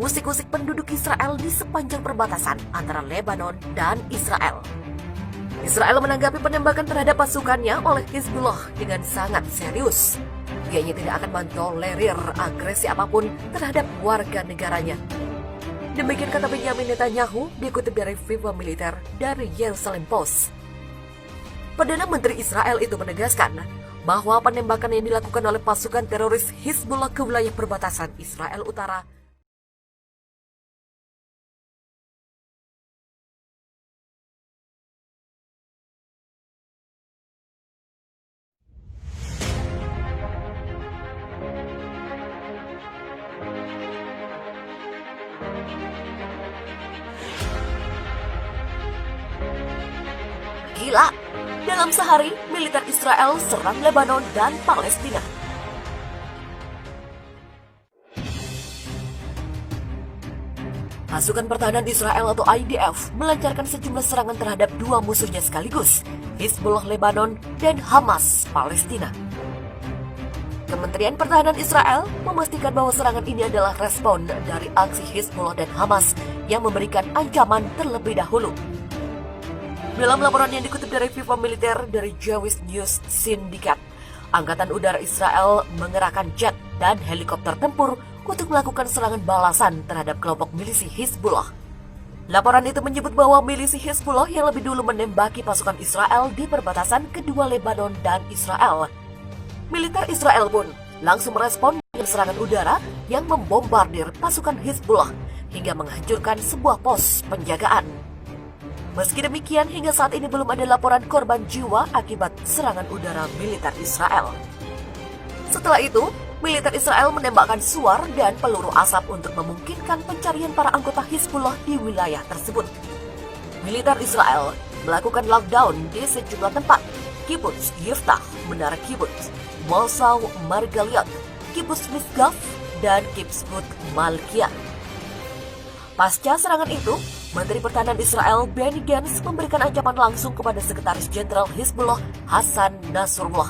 mengusik-usik penduduk Israel di sepanjang perbatasan antara Lebanon dan Israel. Israel menanggapi penembakan terhadap pasukannya oleh Hizbullah dengan sangat serius. Dianya tidak akan mentolerir agresi apapun terhadap warga negaranya. Demikian kata Benyamin Netanyahu dikutip dari Viva Militer dari Jerusalem Post. Perdana Menteri Israel itu menegaskan bahwa penembakan yang dilakukan oleh pasukan teroris Hizbullah ke wilayah perbatasan Israel Utara gila. Dalam sehari, militer Israel serang Lebanon dan Palestina. Pasukan Pertahanan Israel atau IDF melancarkan sejumlah serangan terhadap dua musuhnya sekaligus, Hizbullah Lebanon dan Hamas Palestina. Kementerian Pertahanan Israel memastikan bahwa serangan ini adalah respon dari aksi Hizbullah dan Hamas yang memberikan ancaman terlebih dahulu. Dalam laporan yang dikutip dari Viva Militer dari Jewish News Syndicate, Angkatan Udara Israel mengerahkan jet dan helikopter tempur untuk melakukan serangan balasan terhadap kelompok milisi Hizbullah. Laporan itu menyebut bahwa milisi Hizbullah yang lebih dulu menembaki pasukan Israel di perbatasan kedua Lebanon dan Israel. Militer Israel pun langsung merespon dengan serangan udara yang membombardir pasukan Hizbullah hingga menghancurkan sebuah pos penjagaan. Meski demikian, hingga saat ini belum ada laporan korban jiwa akibat serangan udara militer Israel. Setelah itu, militer Israel menembakkan suar dan peluru asap untuk memungkinkan pencarian para anggota Hizbullah di wilayah tersebut. Militer Israel melakukan lockdown di sejumlah tempat, Kibbutz Yiftah, Menara Kibbutz, Mosaw Margaliot, Kibbutz Misgaf, dan Kibbutz Malkiah. Pasca serangan itu, Menteri Pertahanan Israel Benny Gantz memberikan ancaman langsung kepada Sekretaris Jenderal Hizbullah Hassan Nasrullah.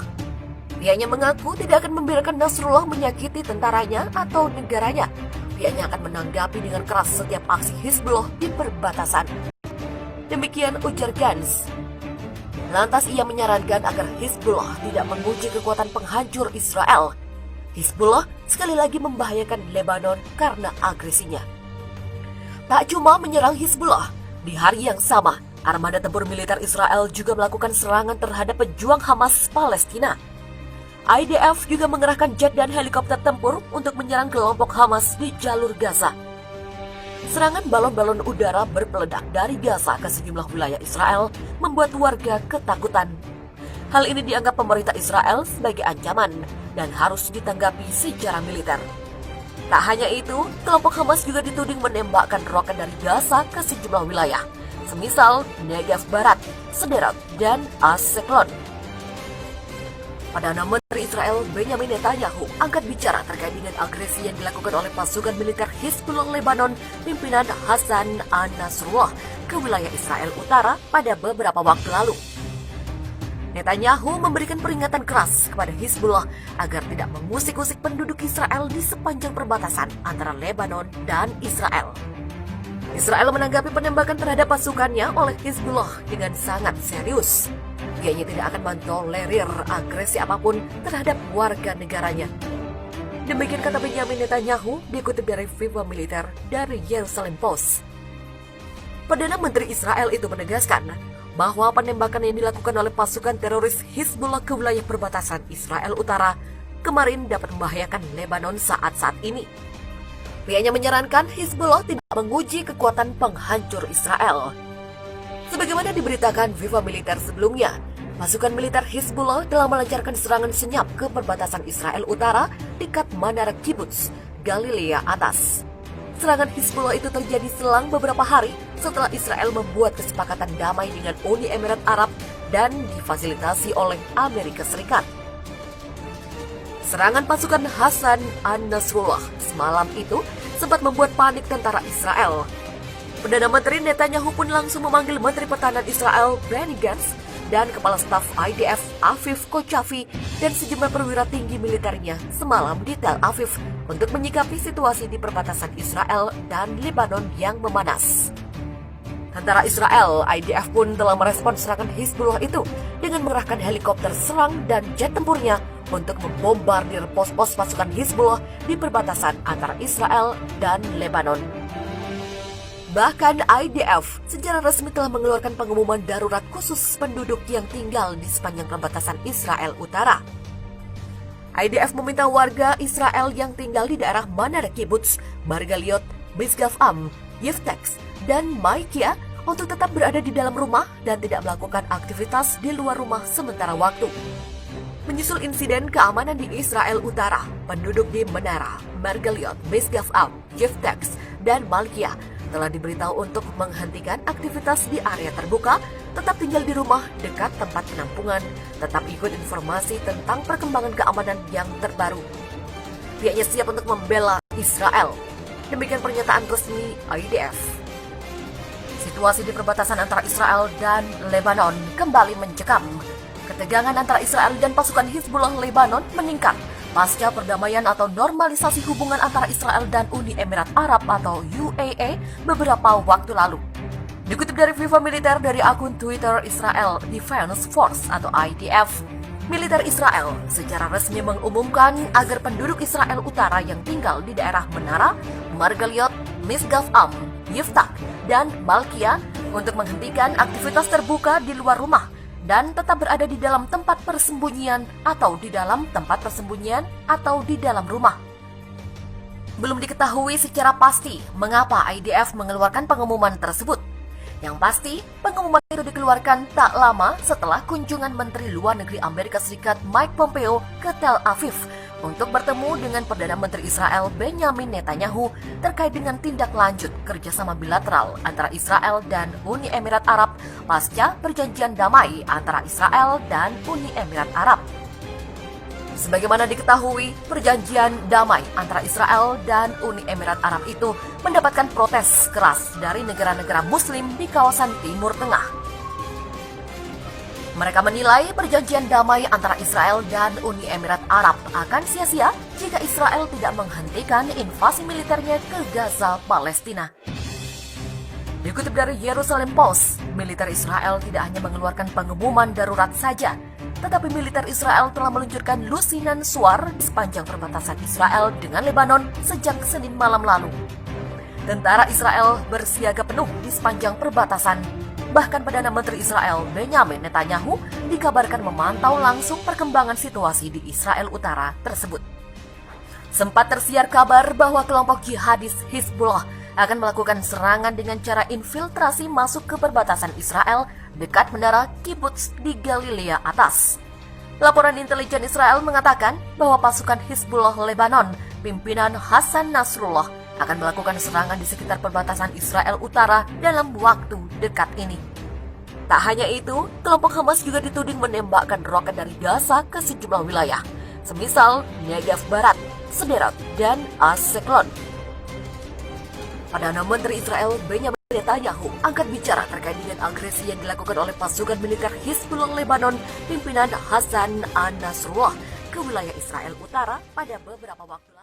Pihaknya mengaku tidak akan membiarkan Nasrullah menyakiti tentaranya atau negaranya. Pihaknya akan menanggapi dengan keras setiap aksi Hizbullah di perbatasan. Demikian ujar Gantz. Lantas ia menyarankan agar Hizbullah tidak menguji kekuatan penghancur Israel. Hizbullah sekali lagi membahayakan Lebanon karena agresinya. Tak cuma menyerang Hizbullah, di hari yang sama, armada tempur militer Israel juga melakukan serangan terhadap pejuang Hamas Palestina. IDF juga mengerahkan jet dan helikopter tempur untuk menyerang kelompok Hamas di jalur Gaza. Serangan balon-balon udara berpeledak dari Gaza ke sejumlah wilayah Israel membuat warga ketakutan. Hal ini dianggap pemerintah Israel sebagai ancaman dan harus ditanggapi secara militer. Tak hanya itu, kelompok Hamas juga dituding menembakkan roket dari Gaza ke sejumlah wilayah, semisal Negev Barat, Sderot, dan Ashkelon. Perdana Menteri Israel Benyamin Netanyahu angkat bicara terkait dengan agresi yang dilakukan oleh pasukan militer Hizbullah Lebanon pimpinan Hassan Nasrullah ke wilayah Israel Utara pada beberapa waktu lalu. Netanyahu memberikan peringatan keras kepada Hizbullah agar tidak mengusik-usik penduduk Israel di sepanjang perbatasan antara Lebanon dan Israel. Israel menanggapi penembakan terhadap pasukannya oleh Hizbullah dengan sangat serius. Dianya tidak akan mentolerir agresi apapun terhadap warga negaranya. Demikian kata Benyamin Netanyahu dikutip dari Viva Militer dari Jerusalem Post. Perdana Menteri Israel itu menegaskan bahwa penembakan yang dilakukan oleh pasukan teroris Hizbullah ke wilayah perbatasan Israel Utara kemarin dapat membahayakan Lebanon saat-saat ini. Pihaknya menyarankan Hizbullah tidak menguji kekuatan penghancur Israel. Sebagaimana diberitakan Viva Militer sebelumnya, pasukan militer Hizbullah telah melancarkan serangan senyap ke perbatasan Israel Utara dekat Menara Kibbutz, Galilea Atas. Serangan Hizbullah itu terjadi selang beberapa hari setelah Israel membuat kesepakatan damai dengan Uni Emirat Arab dan difasilitasi oleh Amerika Serikat. Serangan pasukan Hassan Nasrullah semalam itu sempat membuat panik tentara Israel. Perdana Menteri Netanyahu pun langsung memanggil Menteri Pertahanan Israel Benny Gantz dan Kepala Staf IDF Afif Kochafi dan sejumlah perwira tinggi militernya semalam di Tel Aviv untuk menyikapi situasi di perbatasan Israel dan Lebanon yang memanas. Tentara Israel, IDF pun telah merespons serangan Hizbullah itu dengan mengerahkan helikopter serang dan jet tempurnya untuk membombardir pos-pos pasukan Hizbullah di perbatasan antara Israel dan Lebanon. Bahkan IDF secara resmi telah mengeluarkan pengumuman darurat khusus penduduk yang tinggal di sepanjang perbatasan Israel Utara. IDF meminta warga Israel yang tinggal di daerah Manar Kibbutz, Margaliot, Misgaf Am, Yiftex, dan Maikia untuk tetap berada di dalam rumah dan tidak melakukan aktivitas di luar rumah sementara waktu. Menyusul insiden keamanan di Israel Utara, penduduk di Menara, Margaliot, Misgaf Am, Yiftex, dan Malkia telah diberitahu untuk menghentikan aktivitas di area terbuka, tetap tinggal di rumah dekat tempat penampungan, tetap ikut informasi tentang perkembangan keamanan yang terbaru. Pihaknya siap untuk membela Israel. Demikian pernyataan resmi IDF. Situasi di perbatasan antara Israel dan Lebanon kembali mencekam. Ketegangan antara Israel dan pasukan Hizbullah Lebanon meningkat pasca perdamaian atau normalisasi hubungan antara Israel dan Uni Emirat Arab atau UAE beberapa waktu lalu. Dikutip dari Viva Militer dari akun Twitter Israel Defense Force atau IDF, militer Israel secara resmi mengumumkan agar penduduk Israel Utara yang tinggal di daerah Menara, Margaliot, Misgaf Am, Yiftach, dan Malkia untuk menghentikan aktivitas terbuka di luar rumah dan tetap berada di dalam tempat persembunyian atau di dalam tempat persembunyian atau di dalam rumah. Belum diketahui secara pasti mengapa IDF mengeluarkan pengumuman tersebut. Yang pasti, pengumuman itu dikeluarkan tak lama setelah kunjungan Menteri Luar Negeri Amerika Serikat Mike Pompeo ke Tel Aviv untuk bertemu dengan Perdana Menteri Israel Benjamin Netanyahu terkait dengan tindak lanjut kerjasama bilateral antara Israel dan Uni Emirat Arab pasca perjanjian damai antara Israel dan Uni Emirat Arab. Sebagaimana diketahui, perjanjian damai antara Israel dan Uni Emirat Arab itu mendapatkan protes keras dari negara-negara Muslim di kawasan Timur Tengah. Mereka menilai perjanjian damai antara Israel dan Uni Emirat Arab akan sia-sia jika Israel tidak menghentikan invasi militernya ke Gaza, Palestina. Dikutip dari Jerusalem Post, militer Israel tidak hanya mengeluarkan pengumuman darurat saja, tetapi militer Israel telah meluncurkan lusinan suar di sepanjang perbatasan Israel dengan Lebanon sejak Senin malam lalu. Tentara Israel bersiaga penuh di sepanjang perbatasan. Bahkan Perdana Menteri Israel Benjamin Netanyahu dikabarkan memantau langsung perkembangan situasi di Israel Utara tersebut. Sempat tersiar kabar bahwa kelompok jihadis Hizbullah akan melakukan serangan dengan cara infiltrasi masuk ke perbatasan Israel dekat menara Kibbutz di Galilea Atas. Laporan intelijen Israel mengatakan bahwa pasukan Hizbullah Lebanon, pimpinan Hassan Nasrullah, akan melakukan serangan di sekitar perbatasan Israel Utara dalam waktu dekat ini. Tak hanya itu, kelompok Hamas juga dituding menembakkan roket dari Gaza ke sejumlah wilayah, semisal Negev Barat, Sderot, dan Ashkelon. Perdana Menteri Israel Benjamin Netanyahu angkat bicara terkait dengan agresi yang dilakukan oleh pasukan militer Hizbullah Lebanon pimpinan Hassan Nasrullah ke wilayah Israel Utara pada beberapa waktu lalu.